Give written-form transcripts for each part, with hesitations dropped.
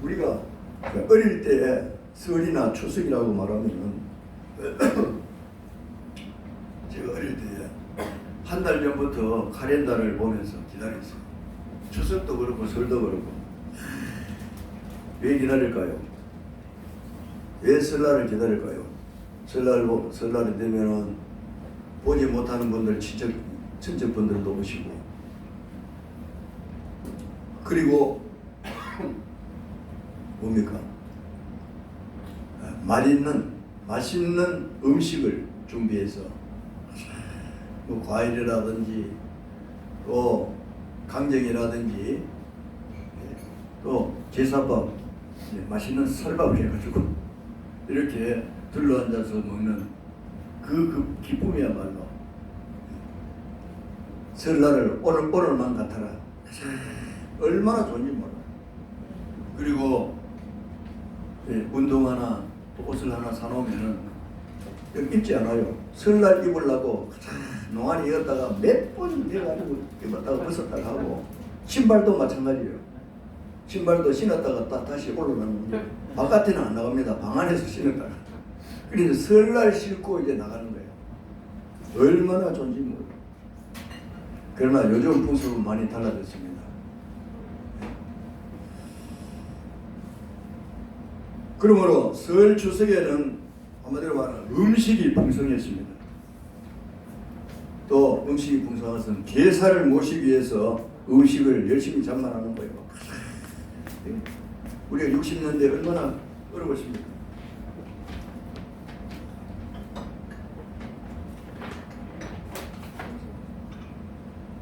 우리가 어릴 때 설이나 추석이라고 말하면은 제가 어릴 때 한 달 전부터 카렌다를 보면서 기다렸어요. 추석도 그렇고 설도 그렇고. 왜 기다릴까요? 왜 설날을 기다릴까요? 설날이 되면은 보지 못하는 분들, 친척분들도 오시고, 그리고 뭡니까? 맛있는 음식을 준비해서 뭐 과일이라든지 또 강정이라든지 또 제사밥, 맛있는 설밥을 해가지고 이렇게 둘러앉아서 먹는 그 기쁨이야말로 설날을 오늘만 같아라. 얼마나 좋은지 몰라. 그리고 운동화나 옷을 하나 사놓으면은 입지 않아요. 설날 입으려고 농안이 이었다가 몇 번 돼가지고 입었다가 벗었다가 하고, 신발도 마찬가지예요. 신발도 신었다가 다시 올라가는데 바깥에는 안 나갑니다. 방 안에서 신었다가. 그래서 설날 신고 이제 나가는 거예요. 얼마나 좋은지 몰라. 그러나 요즘 풍습은 많이 달라졌습니다. 그러므로 설 추석에는 한마디로 말하면 음식이 풍성했습니다. 또 음식이 풍성한 것은 제사를 모시기 위해서 음식을 열심히 장만하는 거예요. 우리가 60년대 얼마나 어려웠습니까?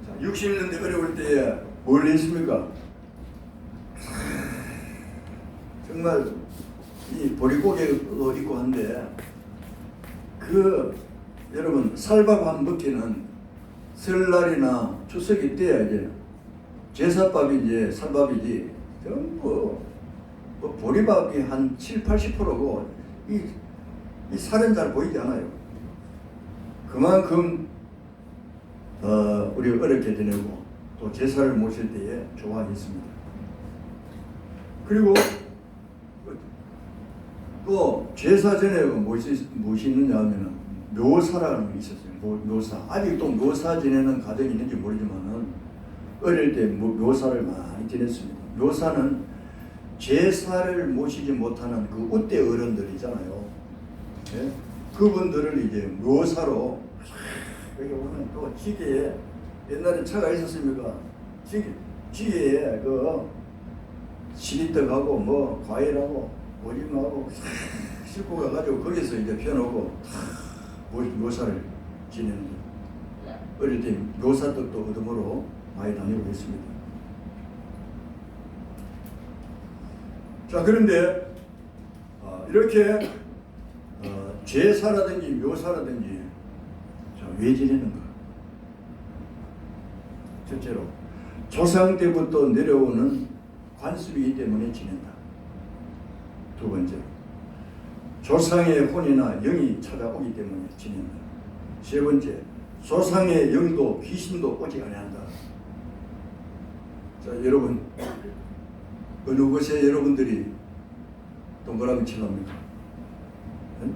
자, 60년대 어려울 때에 뭘 했습니까? 정말 이 보릿고개도 있고 한데, 여러분 살밥 한 먹기는 설날이나 추석이 때야 이제 제사밥이지 살밥이지 전부 보리밥이 한 70~80%고 이 살은 잘 보이지 않아요. 그만큼 우리가 어렵게 지내고 또 제사를 모실 때에 좋아했습니다. 그리고 또 제사 전에 무엇이 있느냐 하면은 묘사라는 게 있었어요. 묘사. 아직도 묘사 지내는 가정이 있는지 모르지만은 어릴 때 묘사를 많이 지냈습니다. 묘사는 제사를 모시지 못하는 그 우대 어른들이잖아요. 예? 그분들을 이제 묘사로 여기 보면 또 지게에 옛날에 차가 있었습니까? 지게에 그 시리떡하고 뭐 과일하고 오징어하고 싣고 가가지고 거기서 이제 펴놓고 묘사를 지내는 거예요. 어릴 때 묘사떡도 얻음으로 많이 다니고 있습니다. 자, 그런데 이렇게 제사라든지 묘사라든지 왜 지내는가? 첫째로 조상 때부터 내려오는 관습이기 때문에 지낸다. 두 번째로 조상의 혼이나 영이 찾아오기 때문에 지낸다. 세 번째, 조상의 영도 귀신도 오지 아니한다. 자, 여러분 어느 곳에 여러분들이 동그라미 칠랍니까? 응?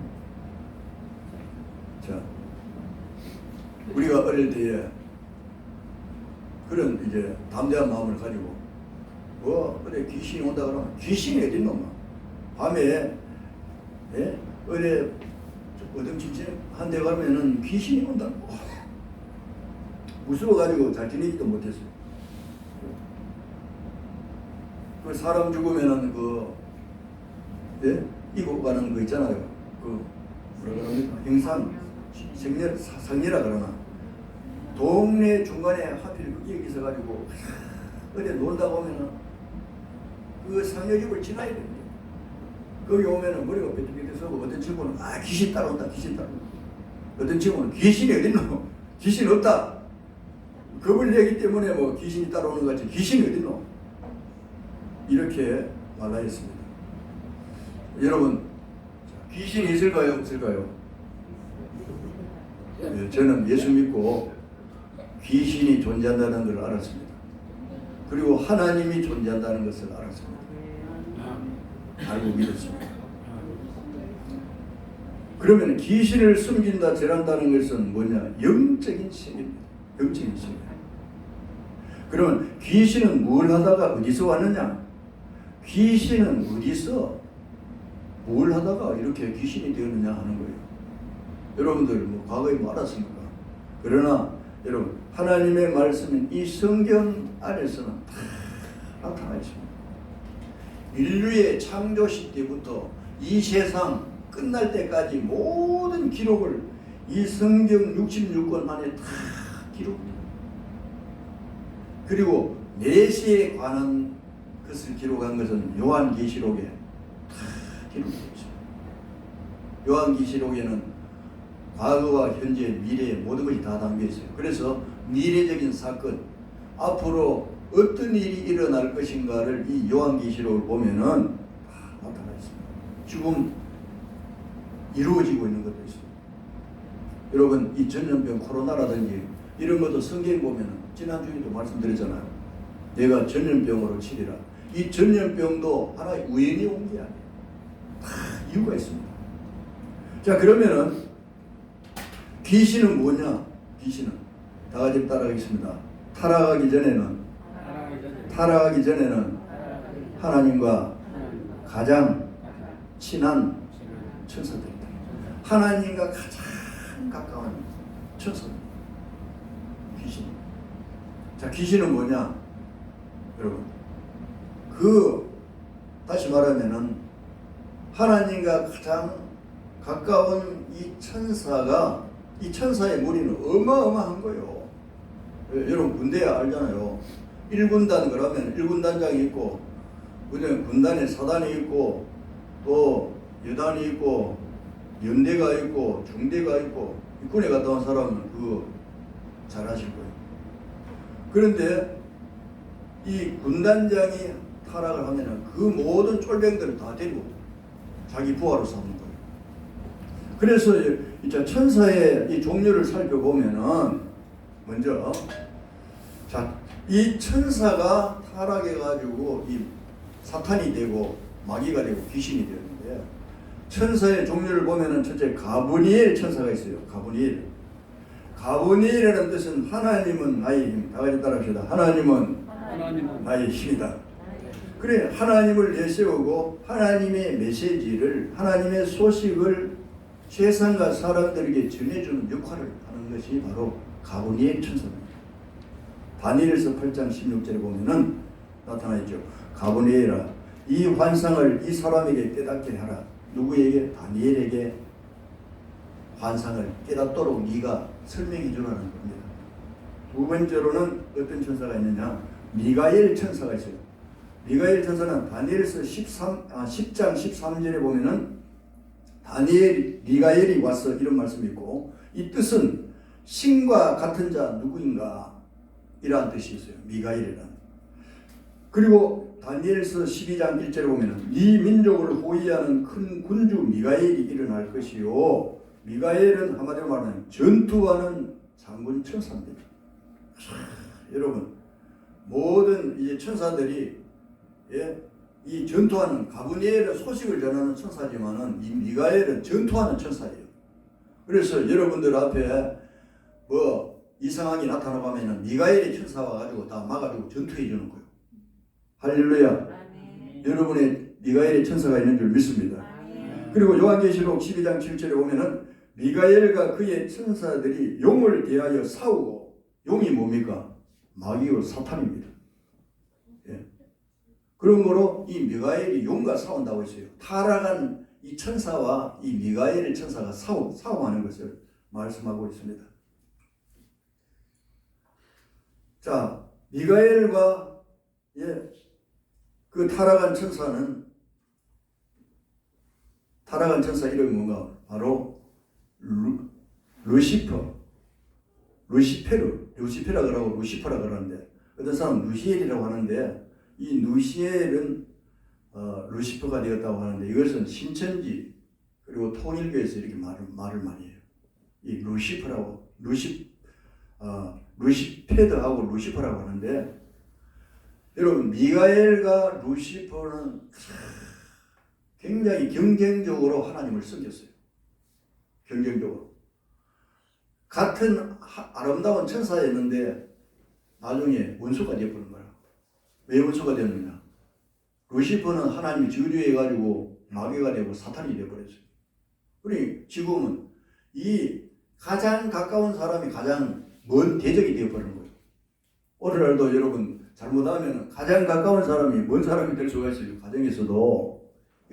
자, 우리가 어릴 때에 그런 이제 담대한 마음을 가지고 그래 귀신이 온다 그러면 귀신이 어디 있노? 밤에 어디 어둠침침한 데 가면은 귀신이 온다. 무서워가지고 잘 지내지도 못했어요. 그 사람 죽으면은 이고 가는 거 있잖아요. 뭐라 그럽니까? 행산, 상례라 그러나. 동네 중간에 하필 여기 있어가지고 어디 놀다 보면은 그 상례집을 지나야 됩니다. 거기 오면은 머리가 삐뚤삐뚤 서고 어떤 친구는 귀신 따라온다, 귀신 따라온다. 어떤 친구는 귀신이 어딨노? 귀신 없다. 겁을 내기 때문에 뭐 귀신이 따라오는 것 같지 귀신이 어딨노? 이렇게 말하였습니다. 여러분, 귀신이 있을까요? 없을까요? 저는 예수 믿고 귀신이 존재한다는 걸 알았습니다. 그리고 하나님이 존재한다는 것을 알았습니다. 알고 믿었습니다. 그러면 귀신을 숨긴다, 절한다는 것은 뭐냐? 영적인 신입니다. 영적인 신. 그러면 귀신은 뭘 하다가 어디서 왔느냐? 귀신은 어디서 뭘 하다가 이렇게 귀신이 되었느냐 하는 거예요. 여러분들 뭐 과거에 뭐 알았습니까? 그러나 여러분 하나님의 말씀은 이 성경 안에서는 다 나타나 있습니다. 인류의 창조 시대부터 이 세상 끝날 때까지 모든 기록을 이 성경 66권 안에 다 기록합니다. 그리고 메시아에 관한 것을 기록한 것은 요한계시록에 다 기록되어 있습니다. 요한계시록에는 과거와 현재, 미래의 모든 것이 다 담겨 있어요. 그래서 미래적인 사건, 앞으로 어떤 일이 일어날 것인가를 이 요한계시록을 보면은 다 나타나 있습니다. 지금 이루어지고 있는 것도 있습니다. 여러분 이 전염병 코로나라든지 이런 것도 성경에 보면은 지난주에도 말씀드렸잖아요. 내가 전염병으로 치리라. 이 전염병도 하나의 우연히 온 게 아니에요. 다 이유가 있습니다. 자 그러면은 귀신은 뭐냐? 귀신은 다 같이 따라가겠습니다. 타락하기 전에는 하나님과 가장 친한 천사들이다. 하나님과 가장 가까운 천사들. 귀신. 자 귀신은 뭐냐? 여러분 다시 말하면은 하나님과 가장 가까운 이 천사가 이 천사의 무리는 어마어마한 거예요. 여러분 군대 알잖아요. 1군단 그러면 1군단장이 있고 군단에 사단이 있고 또 여단이 있고 연대가 있고 중대가 있고 군에 갔다 온 사람은 그거 잘 아실 거예요. 그런데 이 군단장이 타락을 하면은 그 모든 쫄병들을 다 데리고 자기 부하로 삼는 거예요. 그래서 이제 천사의 이 종류를 살펴보면은 먼저 이 천사가 타락해가지고 이 사탄이 되고 마귀가 되고 귀신이 되는데 천사의 종류를 보면은 첫째 가브리엘 천사가 있어요. 가브리엘이라는 뜻은 하나님은 나의 힘. 다 같이 따라합시다. 하나님은 나의 힘이다. 그래 하나님을 내세우고 하나님의 메시지를 하나님의 소식을 세상과 사람들에게 전해주는 역할을 하는 것이 바로 가브리엘 천사입니다. 다니엘서 8장 16절에 보면은 나타나 있죠. 가브리엘아 이 환상을 이 사람에게 깨닫게 하라. 누구에게? 다니엘에게 환상을 깨닫도록 네가 설명해 주라는 겁니다. 두 번째로는 어떤 천사가 있느냐? 미가엘 천사가 있어요. 미가엘 천사는 다니엘서 10장 13절에 보면은 미가엘이 와서 이런 말씀이 있고 이 뜻은 신과 같은 자 누구인가 이러한 뜻이 있어요. 미가엘이란. 그리고 다니엘서 12장 1절에 보면은 네 민족을 호위하는 큰 군주 미가엘이 일어날 것이요. 미가엘은 한마디로 말하면 전투하는 장군 천사입니다. 여러분 모든 이제 천사들이 이 전투하는 가브리엘은 소식을 전하는 천사지만은 이 미가엘은 전투하는 천사예요. 그래서 여러분들 앞에 뭐 이상하게 나타나고 하면은 미가엘의 천사 와가지고 다 막아주고 전투해 주는 거예요. 할렐루야. 아멘. 여러분의 미가엘의 천사가 있는 줄 믿습니다. 아멘. 그리고 요한계시록 12장 7절에 보면은 미가엘과 그의 천사들이 용을 대하여 싸우고 용이 뭡니까? 마귀요 사탄입니다. 그러므로 이 미가엘이 용과 싸운다고 했어요. 타락한 이 천사와 이 미가엘 천사가 싸움하는 것을 말씀하고 있습니다. 자, 미가엘과 그 타락한 천사 이름이 뭔가? 바로 루시페라 그러고 루시퍼라 그러는데 어떤 사람은 루시엘이라고 하는데 이 루시엘은 루시퍼가 되었다고 하는데 이것은 신천지 그리고 통일교에서 이렇게 말을 많이 해요. 이 루시퍼라고 루시페드하고 루시퍼라고 하는데 여러분 미가엘과 루시퍼는 굉장히 경쟁적으로 하나님을 섬겼어요. 경쟁적으로. 같은 아름다운 천사였는데 나중에 원수가 되어버린 거야. 왜 원수가 되었느냐? 루시퍼는 하나님이 저주해가지고 마귀가 되고 사탄이 되어버렸어요. 그러니 지금은 이 가장 가까운 사람이 가장 먼 대적이 되어버리는 거예요. 오늘날도 여러분 잘못하면 가장 가까운 사람이 먼 사람이 될 수가 있어요. 가정에서도.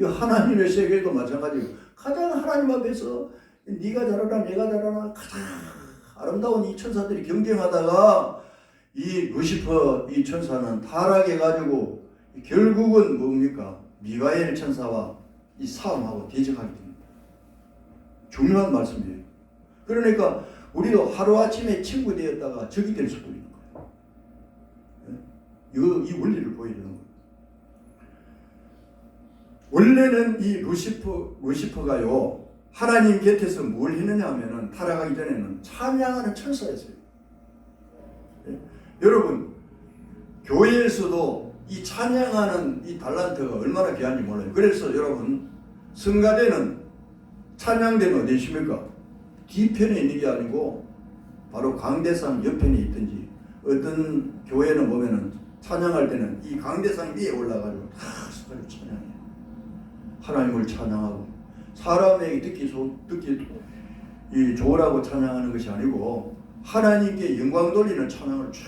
이 하나님의 세계도 마찬가지고 가장 하나님 앞에서 네가 잘하나 내가 잘하나 가장 아름다운 이 천사들이 경쟁하다가 이 루시퍼 이 천사는 타락해가지고 결국은 뭡니까? 미가엘 천사와 이 싸움하고 대적하게 됩니다. 중요한 말씀이에요. 그러니까 우리도 하루아침에 친구 되었다가 적이 될 수도 있는 거예요. 이 원리를 보여주는 거예요. 원래는 이 루시퍼가요, 하나님 곁에서 뭘 했느냐 하면은 타락하기 전에는 찬양하는 천사였어요. 여러분, 교회에서도 이 찬양하는 이 달란트가 얼마나 귀한지 몰라요. 그래서 여러분, 성가대는 찬양대는 어디 있습니까? 뒤편에 있는 게 아니고 바로 강대상 옆편에 있든지, 어떤 교회는 보면은 찬양할 때는 이 강대상 위에 올라가지고 다 찬양해요. 하나님을 찬양하고 사람에게 듣기 좋으라고 찬양하는 것이 아니고 하나님께 영광 돌리는 찬양을 쫙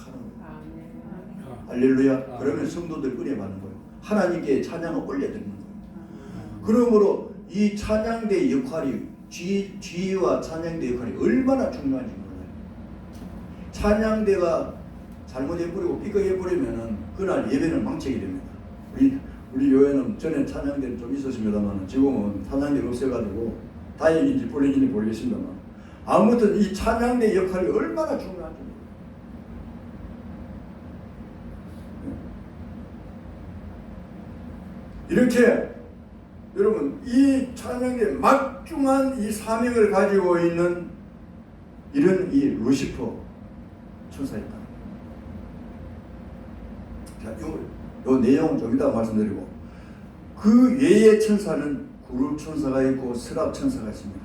하는 거예요. 할렐루야. 그러면 성도들 은혜 받는 거예요. 하나님께 찬양을 올려드리는 거예요. 그러므로 이 찬양대의 역할이 지휘와 찬양대의 역할이 얼마나 중요한지 몰라요. 찬양대가 잘못해버리고 삐걱해버리면은 그날 예배는 망치게 됩니다. 우리 교회는 전에 찬양대는 좀 있었습니다만 지금은 찬양대가 없어가지고 다행인지 불행인지 모르겠습니다만 아무튼 이 찬양대 역할이 얼마나 중요한지 이렇게 여러분 이 찬양대 막중한 이 사명을 가지고 있는 이런 이 루시퍼 천사였다. 자, 요 내용은 좀 이따 말씀드리고 그 외의 천사는 구룹 천사가 있고 스랍 천사가 있습니다.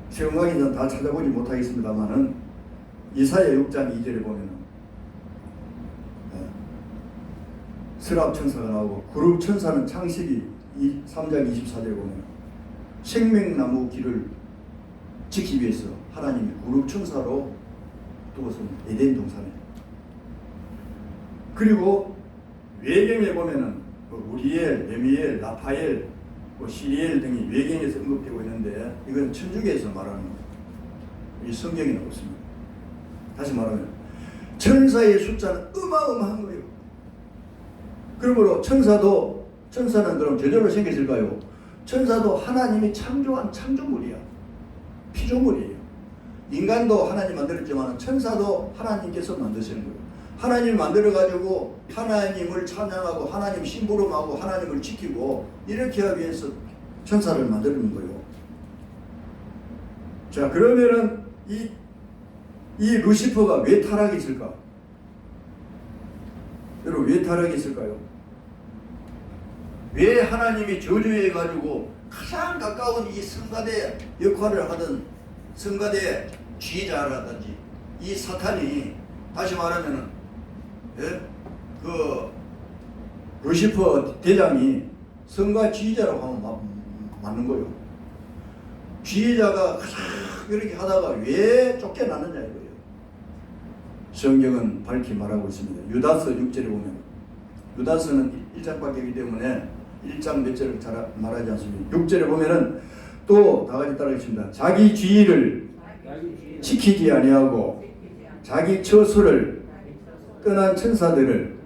시험강의 전 다 찾아보지 못하겠습니다만은 이사야 6장 2절에 보면은 스랍 천사가 나오고 구룹 천사는 창세기 3장 24절에 보면 생명나무 길을 지키기 위해서 하나님이 구룹 천사로 두었습니다. 에덴 동산에. 그리고 외경에 보면은 우리엘, 레미엘, 라파엘, 시리엘 등이 외경에서 언급되고 있는데 이건 천주교에서 말하는 거예요. 이 성경에는 없습니다. 다시 말하면 천사의 숫자는 어마어마한 거예요. 그러므로 천사는 그럼 저절로 생겼을까요? 천사도 하나님이 창조한 창조물이야. 피조물이에요. 인간도 하나님 만들었지만 천사도 하나님께서 만드시는 거예요. 하나님 만들어가지고 하나님을 찬양하고 하나님 심부름하고 하나님을 지키고 이렇게 하기 위해서 천사를 만드는 거예요. 자, 그러면은 이 루시퍼가 왜 타락했을까? 여러분 왜 타락했을까요? 왜 하나님이 저주해가지고 가장 가까운 이 성가대 역할을 하던 성가대 지휘자라든지 이 사탄이 다시 말하면은 그 루시퍼 대장이 성가 지휘자라고 하면 맞는 거예요. 지휘자가 이렇게 하다가 왜 쫓겨났느냐 이거예요. 성경은 밝히 말하고 있습니다. 유다서 6절에 보면 유다서는 1장밖에 때문에 1장 몇 절을 잘 말하지 않습니다. 6절에 보면은 또 다 같이 따라하겠습니다. 자기 지위를 지키지 아니하고 자기 처소를 떠난 천사들을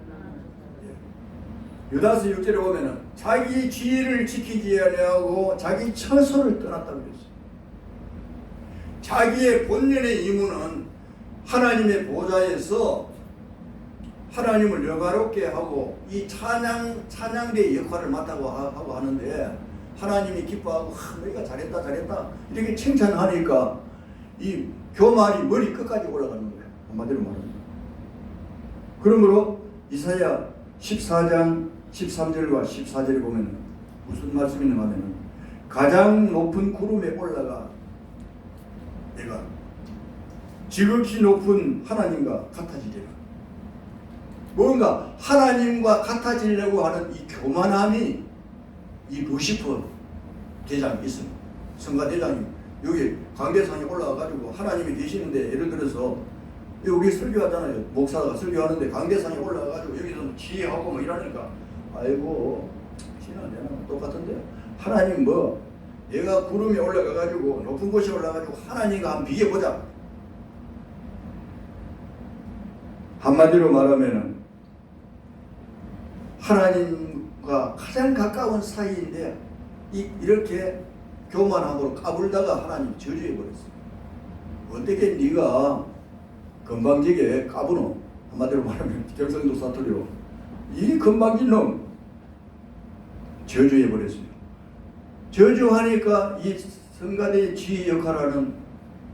유다서 6절에 보면은 자기 지위를 지키지 아니하고 자기 처소를 떠났다고 그랬어요. 자기의 본연의 임무는 하나님의 보좌에서 하나님을 영화롭게 하고 이 찬양대의 역할을 맡다고 하고 하는데 하나님이 기뻐하고 너희가 잘했다 이렇게 칭찬하니까 이 교만이 머리 끝까지 올라가는 거예요. 한마디로 말하면 그러므로 이사야 14장 13절과 14절에 보면 무슨 말씀이 있는가 하면 가장 높은 구름에 올라가 내가 지극히 높은 하나님과 같아지리라. 뭔가 하나님과 같아지려고 하는 이 교만함이 이 루시퍼 대장이 있습니다. 성가 대장이 여기 광대산에 올라가가지고 하나님이 계시는데, 예를 들어서 여기 설교하잖아요. 목사가 설교하는데 광대산에 올라가가지고 여기서 지혜하고 뭐 이러니까 아이고 지나 내나 똑같은데 하나님 뭐 내가 구름에 올라가가지고 높은 곳에 올라가가지고 하나님과 한번 비교해보자. 한마디로 말하면은 하나님과 가장 가까운 사이인데 이렇게 교만함으로 까불다가 하나님 저주해버렸어요. 어떻게 네가 건방지게 까부노? 한마디로 말하면 경상도 사투리로 이 건방진 놈 저주해버렸어요. 저주하니까 이 성가대의 지휘 역할하는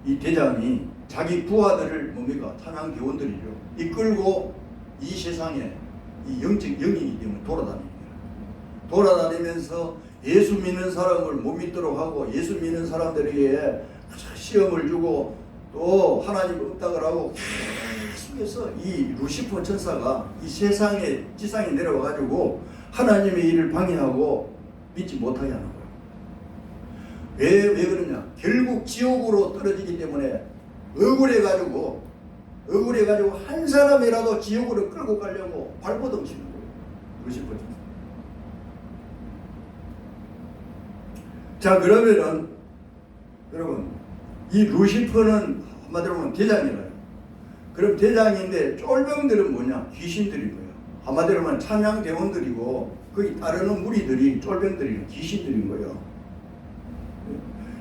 이 대장이 자기 부하들을 뭡니까? 찬양 교원들이죠. 이끌고 이 세상에 이 영적 영이기 때문에 돌아다니면서 예수 믿는 사람을 못 믿도록 하고 예수 믿는 사람들에게 시험을 주고 또 하나님 없다고 하고 계속해서 이 루시퍼 천사가 이 세상에 지상에 내려와가지고 하나님의 일을 방해하고 믿지 못하게 하는 거예요. 왜 그러냐? 결국 지옥으로 떨어지기 때문에 억울해가지고 한 사람이라도 지옥으로 끌고 가려고 발버둥 치는 거예요. 루시퍼 천사. 자, 그러면은 여러분 이 루시퍼는 한마디로 하면 대장이라요. 그럼 대장인데 쫄병들은 뭐냐? 귀신들인 거예요. 한마디로 하면 찬양 대원들이고 거기 따르는 무리들이 쫄병들이 귀신들인 거예요.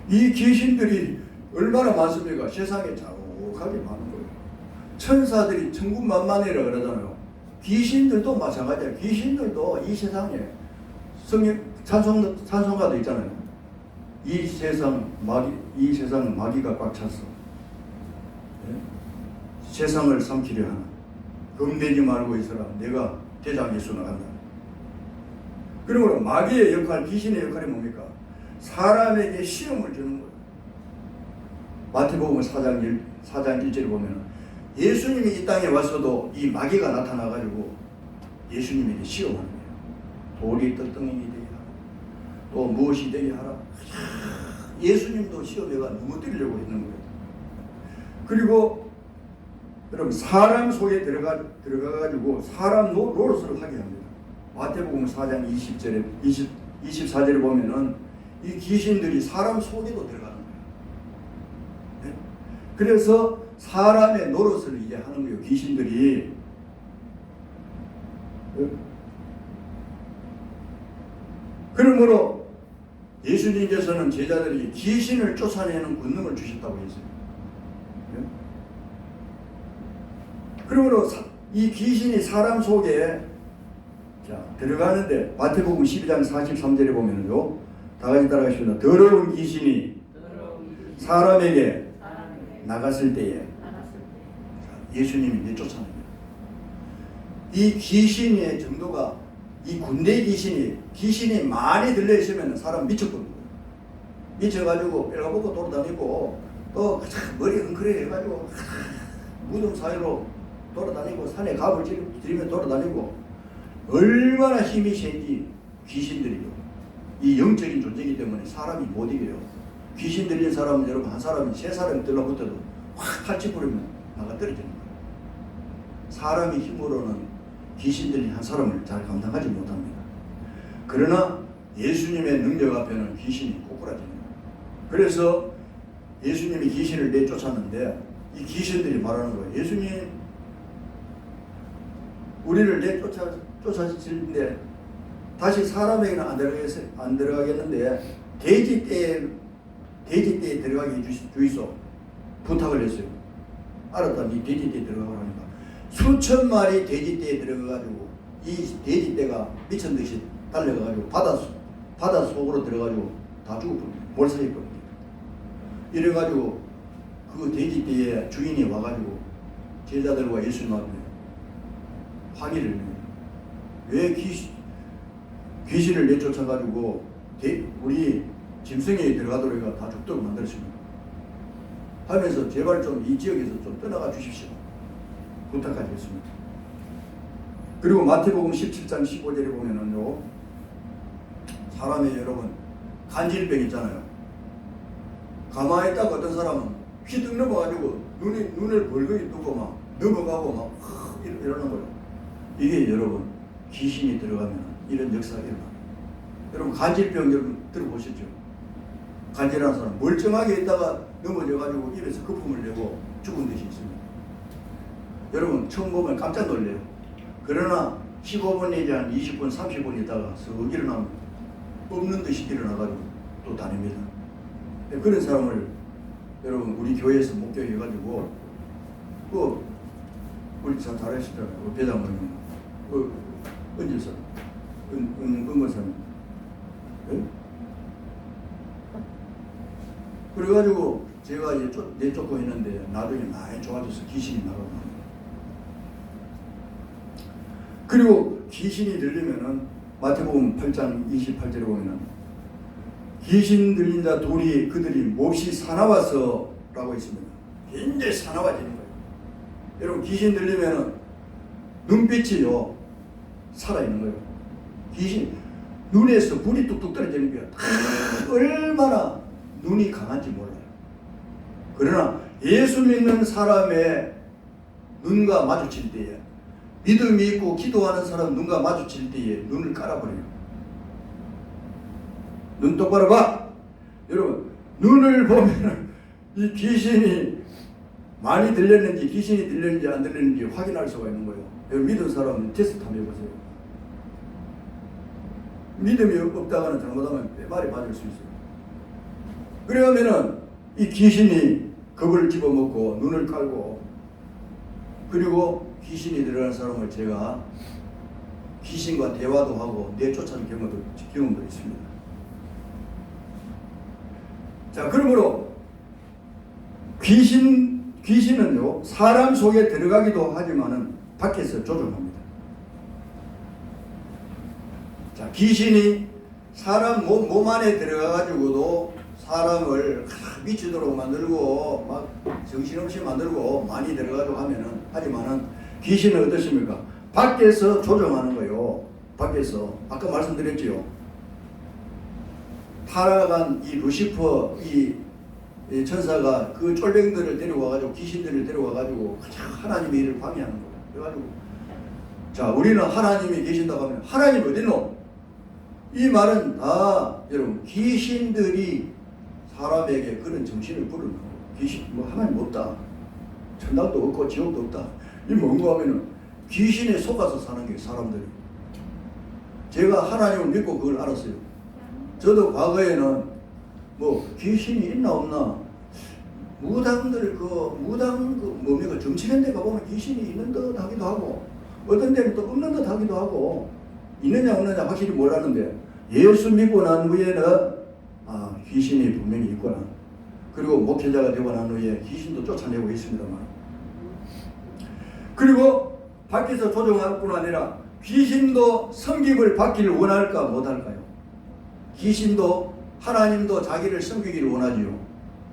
이 귀신들이 얼마나 많습니까? 세상에 자욱하게 많은 거예요. 천사들이 천군만마니라 그러잖아요. 귀신들도 마찬가지예요. 귀신들도 이 세상에 성령 찬송가도 있잖아요. 이 세상은 마귀가 꽉 찼어. 네? 세상을 삼키려 하나. 겁내지 말고 있어라. 내가 대장 예수 나간다. 그러므로 마귀의 역할, 귀신의 역할이 뭡니까? 사람에게 시험을 주는 거예요. 마태복음 4장 1절에 보면 예수님이 이 땅에 왔어도 이 마귀가 나타나가지고 예수님에게 시험하는 거예요. 돌이 떡덩이니 되게 하라. 또 무엇이 되게 하라. 예수님도 시험에가 넘어뜨리려고 했는 거예요. 그리고 여러분 사람 속에 들어가가지고 사람 노릇을 하게 합니다. 마태복음 4장 24절에 보면은 이 귀신들이 사람 속에도 들어가는 거예요. 네? 그래서 사람의 노릇을 이제 하는 거예요. 귀신들이. 그러므로 예수님께서는 제자들이 귀신을 쫓아내는 권능을 주셨다고 했어요. 네? 그러므로 이 귀신이 사람 속에 들어가는데 마태복음 12장 43절에 보면요. 다 같이 따라가십니다. 더러운 귀신이 사람에게 나갔을 때에 예수님이 내쫓아냅니다. 이 귀신의 정도가 이 군대 귀신이 많이 들려있으면 사람 미쳐버린 거예요. 미쳐가지고 뼈가벗고 돌아다니고 또 머리 흥크레 해가지고 무덤 사이로 돌아다니고 산에 갑을 들이며 돌아다니고 얼마나 힘이 센지 귀신들이요. 이 영적인 존재이기 때문에 사람이 못 이겨요. 귀신 들린 사람은 여러분 한 사람이 세 사람이 들러붙어도 확 칼치 뿌리면 나가 떨어지는 거예요. 사람의 힘으로는 귀신 들린 한 사람을 잘 감당하지 못합니다. 그러나 예수님의 능력 앞에는 귀신이 꼬꾸라집니다. 그래서 예수님이 귀신을 내쫓았는데 이 귀신들이 말하는 거예요. 예수님 우리를 내쫓았는데 다시 사람에게는 안 들어가겠는데 돼지떼에 들어가게 해주이소 부탁을 했어요. 알았다. 네 돼지떼에 들어가라니까 수천 마리 돼지떼에 들어가가지고 이 돼지떼가 미친듯이 달려가가지고 바다 속으로 들어가지고 다 죽어버립니다. 몰살해 버립니다. 이래가지고 그 돼지떼의 주인이 와가지고 제자들과 예수님 앞에 항의를 해요. 왜 귀신을 내쫓아가지고 우리 짐승에 들어가도록 해가 다 죽도록 만들었습니다. 하면서 제발 좀 이 지역에서 좀 떠나가 주십시오. 부탁하겠습니다. 그리고 마태복음 17장 15절에 보면은요, 사람의 여러분 간질병 있잖아요. 가만히 있다가 어떤 사람은 휘득 넘어가지고 눈을 벌거이 뜨고 막 넘어가고 막 이러는 거예요. 이게 여러분 귀신이 들어가면 이런 역사가 일어나요. 여러분 간질병 여러분 들어보셨죠? 간질하는 사람 멀쩡하게 있다가 넘어져가지고 입에서 거품을 내고 죽은 듯이 있습니다. 여러분 처음 보면 깜짝 놀래요. 그러나 15분 내지 한 20분 30분 있다가 쓱 일어나면 없는 듯이 일어나가지고 또 다닙니다. 그런 사람을 여러분 우리 교회에서 목격해가지고 우리 잘 잘하시잖아요. 배당원님 은지사 은건사님 그래가지고 제가 이제 내쫓고 했는데 나중에 많이 좋아져서 귀신이 나가고 그리고 귀신이 들리면은 마태복음 8장 28절에 보면은 귀신 들린 자 둘이 그들이 몹시 사나워서 라고 있습니다. 굉장히 사나워지는 거예요. 여러분 귀신 들리면은 눈빛이요 살아있는 거예요. 귀신 눈에서 불이 뚝뚝 떨어지는 거예요. 얼마나 눈이 강한지 몰라요. 그러나 예수 믿는 사람의 눈과 마주칠 때에 믿음이 있고 기도하는 사람 눈과 마주칠 때에 눈을 깔아버려요. 눈 똑바로 봐! 여러분 눈을 보면 이 귀신이 많이 들렸는지 귀신이 들렸는지 안 들렸는지 확인할 수가 있는 거예요. 여러분 믿은 사람은 테스트 한번 해보세요. 믿음이 없다가는 잘못하면 말이 맞을 수 있어요. 그러면은 이 귀신이 겁을 집어먹고 눈을 깔고 그리고 귀신이 들어가는 사람을 제가 귀신과 대화도 하고 내쫓아낸 경험도 있습니다. 자, 그러므로 귀신은요 사람 속에 들어가기도 하지만은 밖에서 조종합니다. 자, 귀신이 사람 몸 안에 들어가가지고도 사람을 미치도록 만들고 막 정신없이 만들고 많이 들어가지고 하지만은 귀신은 어떻습니까? 밖에서 조종하는 거요. 밖에서 아까 말씀드렸지요. 타락한 이 루시퍼 이 천사가 그 쫄병들을 데려와가지고 귀신들을 데려와가지고 그냥 하나님의 일을 방해하는 거예요. 그래가지고 자 우리는 하나님이 계신다고 하면 하나님 어디노? 이 말은 다 여러분 귀신들이 사람에게 그런 정신을 부르는 거예요. 귀신 뭐 하나님 없다. 천당도 없고 지옥도 없다. 이 뭔가 하면은 귀신에 속아서 사는 게 사람들이. 제가 하나님을 믿고 그걸 알았어요. 저도 과거에는 뭐 귀신이 있나 없나 무당들 무당 뭡니까 정치는 데 가보면 귀신이 있는 듯 하기도 하고 어떤 데는 또 없는 듯 하기도 하고 있느냐 없느냐 확실히 몰랐는데 예수 믿고 난 후에는 귀신이 분명히 있구나. 그리고 목회자가 되고 난 후에 귀신도 쫓아내고 있습니다만 그리고 밖에서 조종할 뿐 아니라 귀신도 섬김을 받기를 원할까 못할까요? 귀신도 하나님도 자기를 섬기기를 원하지요.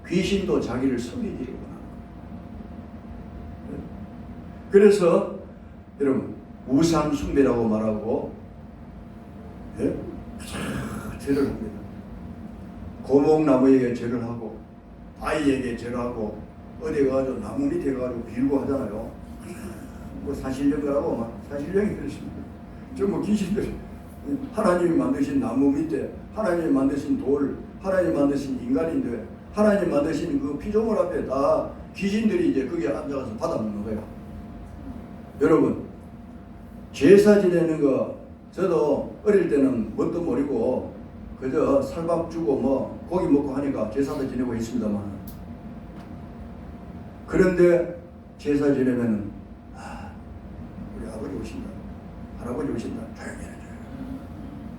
귀신도 자기를 섬기기를 원합니다. 그래서 여러분 우상 숭배라고 말하고 절을 합니다. 고목나무에게 절을 하고 바위에게 절하고 어디 가서 나무 밑에 가서 빌고 하잖아요. 뭐 사실령이라고 막 사실령이 그렇습니다. 전부 귀신들 하나님이 만드신 나무 밑에 하나님이 만드신 돌 하나님이 만드신 인간인데 하나님이 만드신 그 피조물 앞에 다 귀신들이 이제 거기에 앉아가서 받아먹는 거예요. 여러분 제사 지내는 거 저도 어릴 때는 뭣도 모르고 그저 살밥 주고 뭐 고기 먹고 하니까 제사도 지내고 있습니다만 그런데 제사 지내면은 우리 아버지 오신다 할아버지 오신다 조용히 해라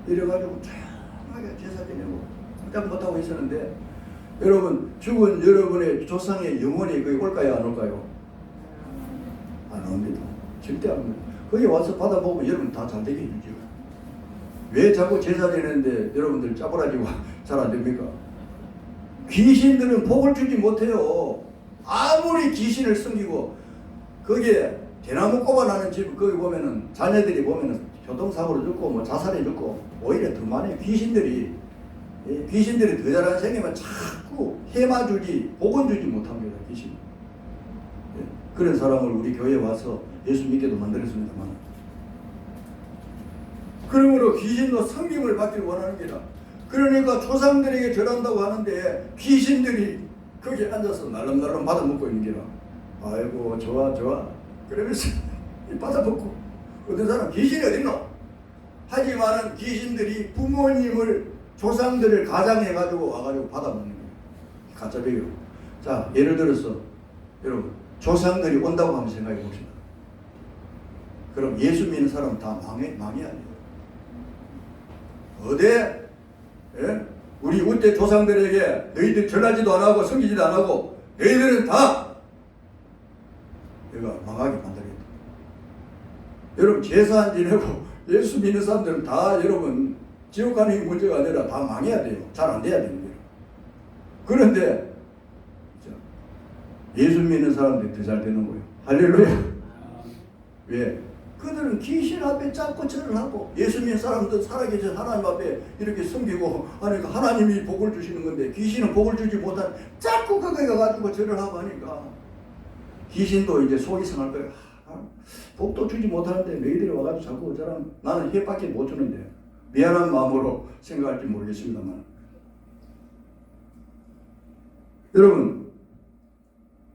이래가지고 조용하게 제사 지내고 깜짝 못하고 있었는데 여러분 죽은 여러분의 조상의 영혼이 거기 올까요 안 올까요? 안 옵니다. 절대 안 옵니다. 거기 와서 받아보면 여러분 다 잘 되게 해주죠. 왜 자꾸 제사 지내는데 여러분들 짜부라지고 잘 안 됩니까? 귀신들은 복을 주지 못해요. 아무리 귀신을 섬기고 거기에 대나무 꼽아나는 집 거기 보면은 자녀들이 보면은 교통사고로 죽고 뭐 자살해 죽고 오히려 더 많이 귀신들이 더 잘하는 생기면 자꾸 해마 주지 복은 주지 못합니다. 귀신. 그런 사람을 우리 교회에 와서 예수 믿게도 만들었습니다만, 그러므로 귀신도 섬김을 받기를 원하는 게라. 그러니까 조상들에게 절한다고 하는데 귀신들이 거기 앉아서 날름날름 받아먹고 있는 게라. 아이고 좋아 그러면서 받아먹고, 어떤 사람 귀신이 어딨노? 하지만은 귀신들이 부모님을 조상들을 가장해가지고 와가지고 받아먹는 거예요. 가짜배요. 자, 예를 들어서 여러분 조상들이 온다고 한번 생각해 봅시다. 그럼 예수 믿는 사람 다 망해야 돼요. 어디? 예? 우리 우때 조상들에게 너희들 절하지도 안 하고 섬기지도 안 하고 너희들은 다 내가 망하게 만들겠다. 여러분 제사 안 지내고 예수 믿는 사람들은 다 여러분 지옥 가는 게 문제가 아니라 다 망해야 돼요. 잘 안 돼야 되는 거예요. 그런데 예수 믿는 사람들이 더 잘 되는 거예요. 할렐루야. 왜? 그들은 귀신 앞에 자꾸 절을 하고 예수 믿는 사람들 살아계신 하나님 앞에 이렇게 섬기고 하니까 하나님이 복을 주시는 건데 귀신은 복을 주지 못한 자꾸 거기에 가가지고 절을 하고 하니까 귀신도 이제 속이 상할 거예요. 복도 주지 못하는데 너희들이 와가지고 자꾸 저랑 나는 해밖에 못 주는데 미안한 마음으로 생각할지 모르겠습니다만, 여러분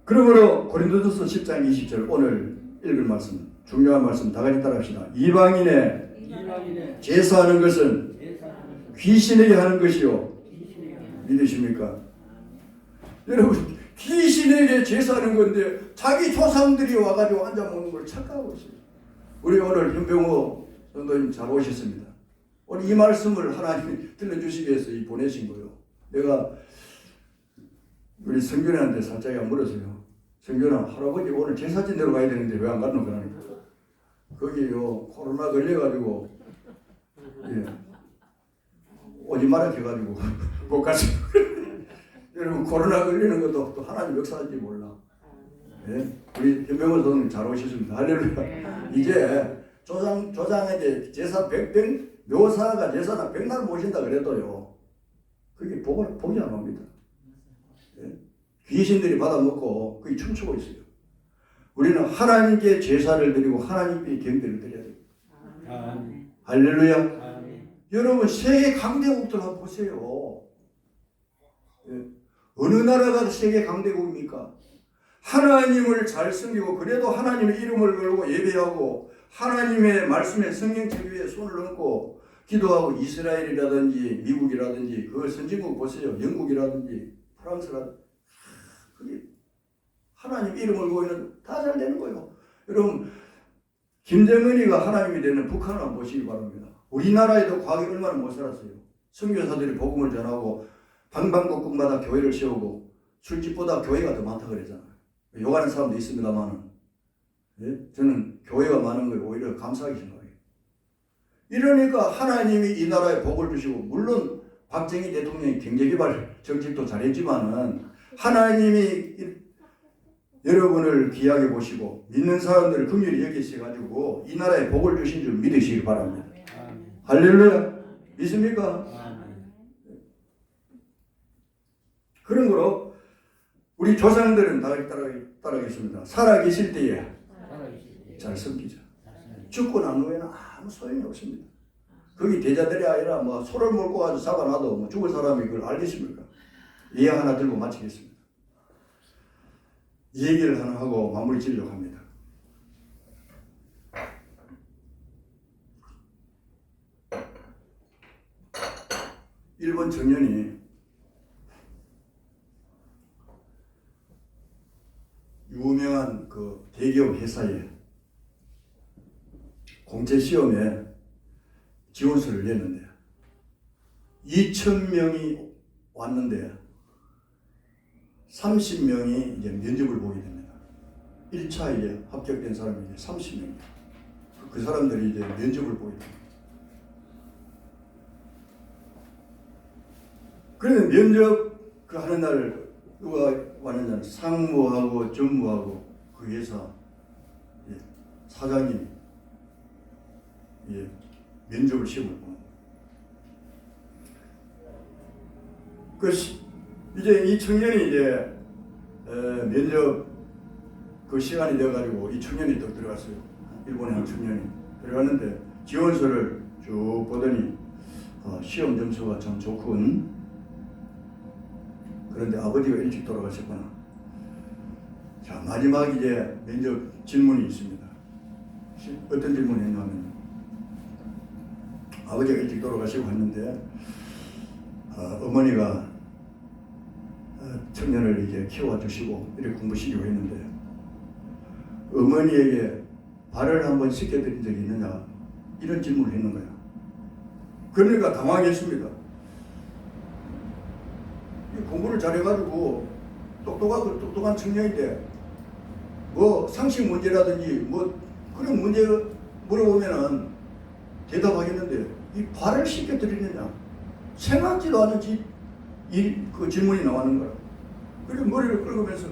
그러므로 고린도전서 10장 20절 오늘 읽을 말씀, 중요한 말씀 다 같이 따라합시다. 이방인의 제사하는 것은 귀신에게 하는 것이요. 믿으십니까? 여러분 귀신에게 제사하는 건데 자기 조상들이 와가지고 앉아 먹는 걸 착각하고 있어요. 우리 오늘 현병호 선도님 잘 오셨습니다. 오늘 이 말씀을 하나님이 들려주시기 위해서 보내신 거예요. 내가 우리 성균이한테 살짝 물었어요. 성균아, 할아버지 오늘 제사 지내러 가야 되는데 왜 안 가는 거라니까. 거기요 코로나 걸려가지고 오지 말아 해가지고 못 갔어요. 여러분 코로나 걸리는 것도 또 하나님 역사인지 몰라. 예? 우리 현병호 선생님 잘 오셨습니다. 할렐루야. 이제 조장에게 제사 묘사가 제사나 100날 모신다 그래도요 그게 복이 안 옵니다. 예? 귀신들이 받아먹고 그게 춤추고 있어요. 우리는 하나님께 제사를 드리고 하나님께 경배를 드려야 돼요. 아멘. 할렐루야. 아멘. 여러분 세계 강대국들 한번 보세요. 예. 어느 나라가 세계 강대국입니까? 하나님을 잘 섬기고 그래도 하나님의 이름을 걸고 예배하고 하나님의 말씀에 성경책 위에 손을 얹고 기도하고 이스라엘이라든지 미국이라든지 그 선진국 보세요. 영국이라든지 프랑스라든지 그게 하나님 이름을 보이는 다 잘 되는 거예요. 여러분 김정은이가 하나님이 되는 북한을 한번 보시기 바랍니다. 우리나라에도 과거에 얼마나 못 살았어요. 선교사들이 복음을 전하고 방방곡곡마다 교회를 세우고 술집보다 교회가 더 많다 그랬잖아요. 욕하는 사람도 있습니다만 예? 저는 교회가 많은 걸 오히려 감사하게 생각해요. 이러니까 하나님이 이 나라에 복을 주시고, 물론 박정희 대통령이 경제개발 정책도 잘했지만은 하나님이 여러분을 귀하게 보시고 믿는 사람들을 긍휼히 여기셔가지고 이 나라에 복을 주신 줄 믿으시기 바랍니다. 할렐루야. 믿습니까? 그런 거로 우리 조상들은 다 따라가겠습니다. 살아계실 때에 잘 섬기자. 죽고 난 후에는 아무 소용이 없습니다. 거기 대자들이 아니라 뭐 소를 몰고 가서 잡아놔도 뭐 죽을 사람이 그걸 알겠습니까? 이해 하나 들고 마치겠습니다. 이 얘기를 하나 하고 마무리 지으려고 합니다. 일본 청년이 유명한 그 대기업 회사에 공채 시험에 지원서를 냈는데 2,000명이 왔는데 30명이 이제 면접을 보게 됩니다. 1차 이제 합격된 사람이 이제 30명입니다. 그 사람들이 이제 면접을 보게 됩니다. 그러면 면접 그 하는 날 누가 왔느냐, 상무하고 전무하고 그 회사 사장님이 면접을 시험을 보는 거예요. 이제 이 청년이 이제 면접 그 시간이 돼가지고 이 청년이 또 들어갔어요. 일본에 한 청년이 들어갔는데 지원서를 쭉 보더니 시험 점수가 참 좋군. 그런데 아버지가 일찍 돌아가셨구나. 자, 마지막 이제 면접 질문이 있습니다. 어떤 질문을 했냐면, 아버지가 일찍 돌아가시고 했는데 어머니가 청년을 이제 키워주시고 이렇게 공부시키고 했는데 어머니에게 발을 한번 씻겨드린 적이 있느냐, 이런 질문을 했는 거야. 그러니까 당황했습니다. 공부를 잘해가지고 똑똑한 청년인데 뭐 상식 문제라든지 뭐 그런 문제 물어보면은 대답하겠는데 이 발을 씻겨드리느냐, 생각지도 않은 그 질문이 나오는 거야. 그래서 머리를 긁으면서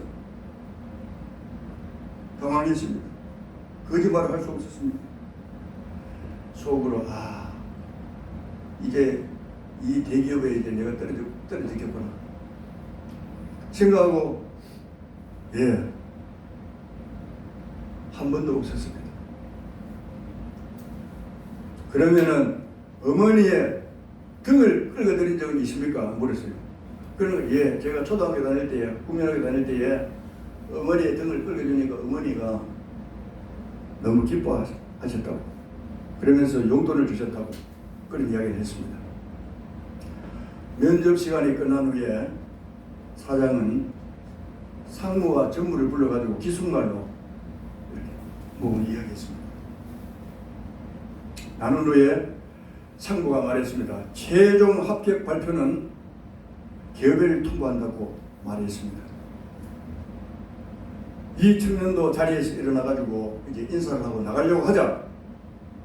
당황했습니다. 거짓말을 할 수 없었습니다. 속으로 이제 이 대기업에 이제 내가 떨어지겠구나 생각하고 한 번도 없었습니다. 그러면은 어머니의 등을 끌어들인 적은 있습니까? 물었어요. 그러면 제가 초등학교 다닐 때에, 국민학교 다닐 때에 어머니의 등을 끌어주니까 어머니가 너무 기뻐하셨다고, 그러면서 용돈을 주셨다고 그런 이야기를 했습니다. 면접 시간이 끝난 후에 사장은 상무와 전무를 불러가지고 기숙말로 이렇게 이야기했습니다. 나눈 후에 상무가 말했습니다. 최종 합격 발표는 개업을 통보한다고 말했습니다. 이 청년도 자리에서 일어나가지고 이제 인사를 하고 나가려고 하자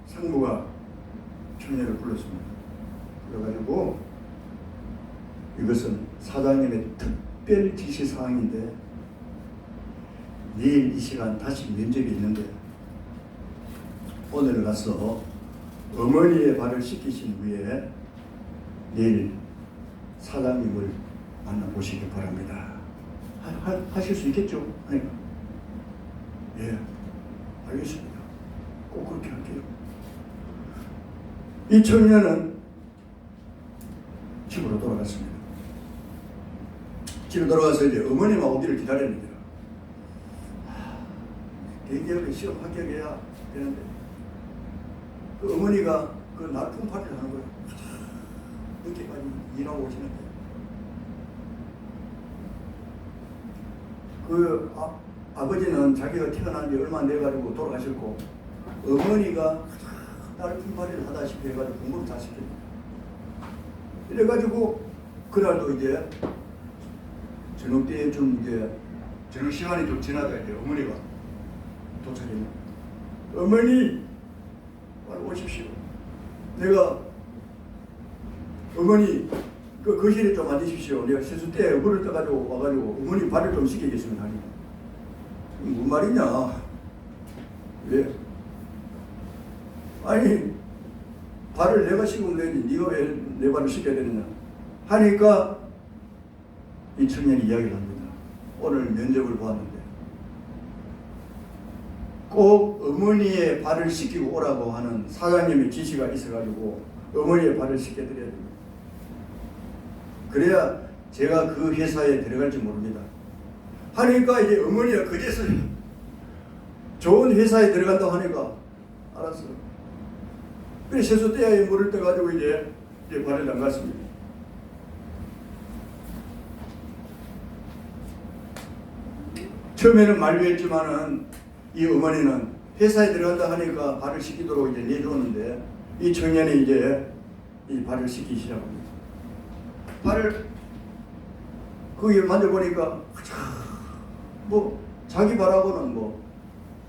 상무가 청년을 불렀습니다. 그래가지고 이것은 사장님의 특별 지시 사항인데 내일 이 시간 다시 면접이 있는데 오늘 가서 어머니의 발을 씻기신 후에 내일 사장님을 만나보시기 바랍니다. 하실 수 있겠죠? 아니까. 알겠습니다. 꼭 그렇게 할게요. 이 청년은 집으로 돌아갔습니다. 집에 돌아가서 이제 어머니만 오기를 기다렸는데 대기업에 시험 합격해야 되는데 그 어머니가 그 날품팔이를 하는 거예요. 늦게까지 일하고 오시는데 그 아버지는 자기가 태어난 지 얼마 안 돼가지고 돌아가셨고 어머니가 날품팔이를 하다시피 해가지고 공부를 다 시켰어요. 이래가지고 그날도 이제 저녁 때 좀 이제 저녁 시간이 좀 지나다 이제 어머니가 도착했네. 어머니 빨리 오십시오. 내가 어머니 그 거실에 좀 앉으십시오. 내가 세숫대에 물을 떠가지고 와가지고 어머니 발을 좀 씻기겠습니다. 하니 무슨 말이냐? 왜? 아니 발을 내가 씻으면 되지 네가 왜 내 발을 씻겨야 되느냐 하니까 이 청년이 이야기를 합니다. 오늘 면접을 보았는데 꼭 어머니의 발을 씻기고 오라고 하는 사장님의 지시가 있어가지고 어머니의 발을 씻겨드려야 됩니다. 그래야 제가 그 회사에 들어갈지 모릅니다. 하니까 이제 어머니가 그제서 좋은 회사에 들어간다고 하니까 알았어. 그래 세숫대야에 물을 떠가지고 이제 발을 담갔습니다. 처음에는 만류했지만은 이 어머니는 회사에 들어간다 하니까 발을 씻기도록 이제 내주었는데 이 청년이 이제 이 발을 씻기 시작합니다. 발을 거기에 만져보니까 뭐 자기 발하고는 뭐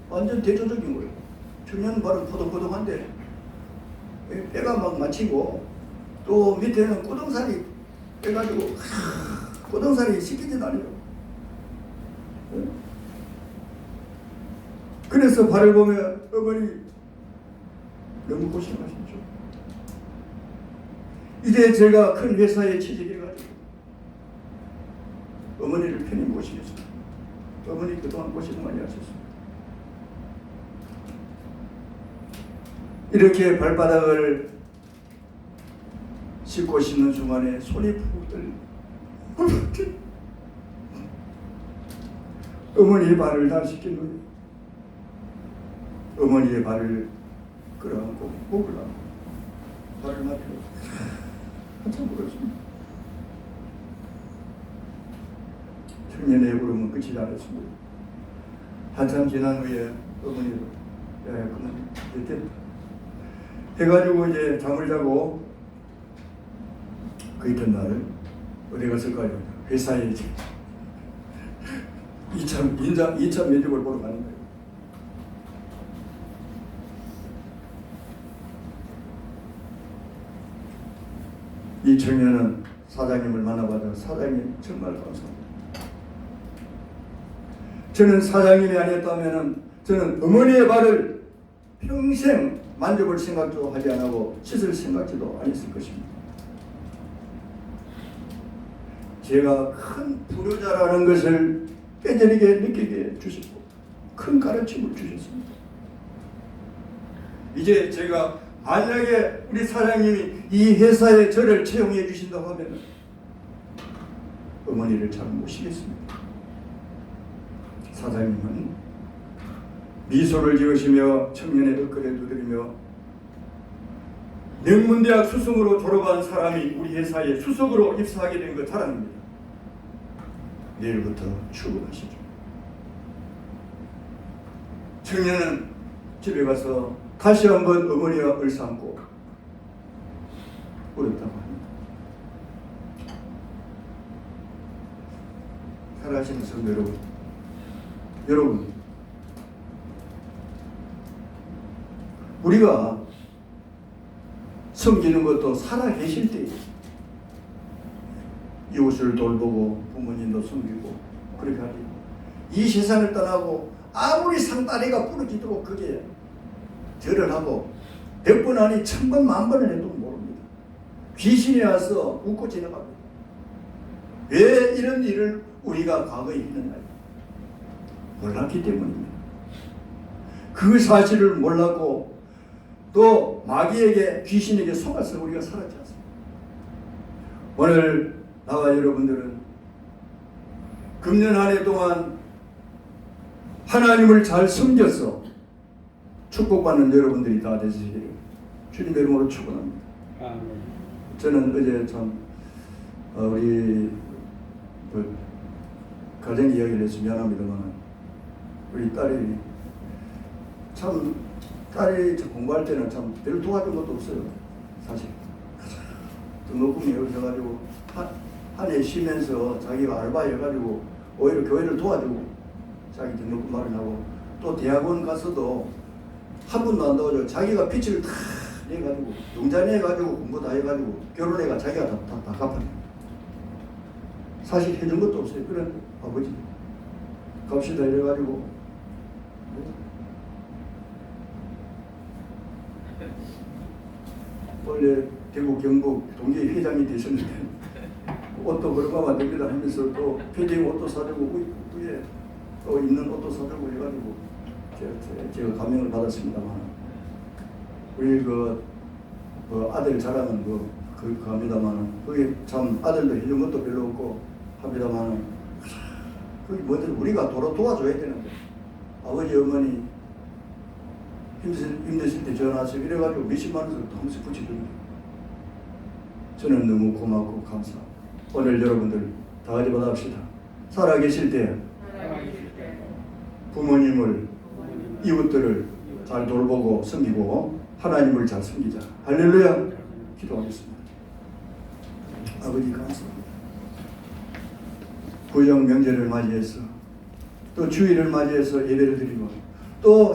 완전 대조적인 거예요. 청년 발은 포동포동한데 배가 막 맞히고 또 밑에는 꾸동살이 빼가지고 꾸동살이 씻기진 않아요. 그래서 발을 보면 어머니 너무 고생하셨죠. 이제 제가 큰 회사에 취직해가지고 어머니를 편히 모시겠습니다. 어머니 그동안 고생 많이 하셨습니다. 이렇게 발바닥을 씻고 씻는 중간에 손이 푹 떨리고 어머니의 발을 다 씻긴 후에 어머니의 발을 끌어안고 목을 안고 발을 맞추고 한참 울었습니다. 청년의 울음은 끝이 않았습니다. 한참 지난 후에 어머니가 그만 됐다 해가지고 이제 잠을 자고 그 이튿날 어디 갔을까요? 회사에 이제 2차 면접을 보러 가는 거예요. 이 청년은 사장님을 만나봐서 사장님 정말 감사합니다. 저는 사장님이 아니었다면 저는 어머니의 발을 평생 만져볼 생각도 하지 않고 씻을 생각도 안 했을 것입니다. 제가 큰 불효자라는 것을 뼈저리게 느끼게 주셨고 큰 가르침을 주셨습니다. 이제 제가 만약에 우리 사장님이 이 회사에 저를 채용해 주신다고 하면 어머니를 잘 모시겠습니다. 사장님은 미소를 지으시며 청년의 얼굴에 두드리며 명문대학 수석으로 졸업한 사람이 우리 회사에 수석으로 입사하게 된 것 자랑입니다. 내일부터 출근하시죠. 청년은 집에 가서 다시 한번 어머니와 얼싸안고 울었다고 합니다. 살아가시는 성도 여러분, 우리가 섬기는 것도 살아계실 때 이웃을 돌보고 부모님도 섬기고 그렇게 하지. 이 세상을 떠나고 아무리 상다리가 부러지도록 그게 절을 하고 100번 아니 1000번 만번을 해도 모릅니다. 귀신이 와서 웃고 지나갑니다. 왜 이런 일을 우리가 과거에 했느냐? 몰랐기 때문입니다. 그 사실을 몰랐고 또 마귀에게 귀신에게 속아서 우리가 살았지 않습니까? 오늘 나와 여러분들은 금년 한 해 동안 하나님을 잘 섬겨서 축복받는 여러분들이 다 되시기를 주님의 이름으로 축원합니다. 저는 어제 참 우리 그 가정 이야기를 해서 미안합니다만 우리 딸이 참 공부할 때는 참 별로 도와준 것도 없어요. 사실 등록금이 없어가지고 한 해 쉬면서 자기가 알바해가지고 오히려 교회를 도와주고 자기 등록금 마련하고 또 대학원 가서도 한 번도 안 도와줘. 자기가 빚을 다 내가지고 용자내가지고 공부 다 해가지고 결혼해가 자기가 다 갚아요. 사실 해준 것도 없어요. 그런 아버지 갑시다 이래가지고 원래 대구 경북 동계 회장이 되셨는데 옷도 걸어가면 됩니다 하면서 또 패딩 옷도 사주고 위에 또 입는 옷도 사주고 해가지고 제가 감명을 받았습니다만 우리 그 아들 자랑은 그 합니다만 그게 참 아들도 해준 것도 별로 없고 합니다만 그게 뭐든 우리가 도와줘야 되는데 아버지 어머니 힘드실 때 전화하시고 이래가지고 몇십만 원을 한 번씩 붙여줍니다. 저는 너무 고맙고 감사합니다. 오늘 여러분들 다 같이 받아갑시다. 살아계실 때 부모님을 이웃들을 잘 돌보고 섬기고 하나님을 잘 섬기자. 할렐루야. 기도하겠습니다. 아버지 감사합니다. 구정 명절을 맞이해서 또 주일을 맞이해서 예배를 드리고 또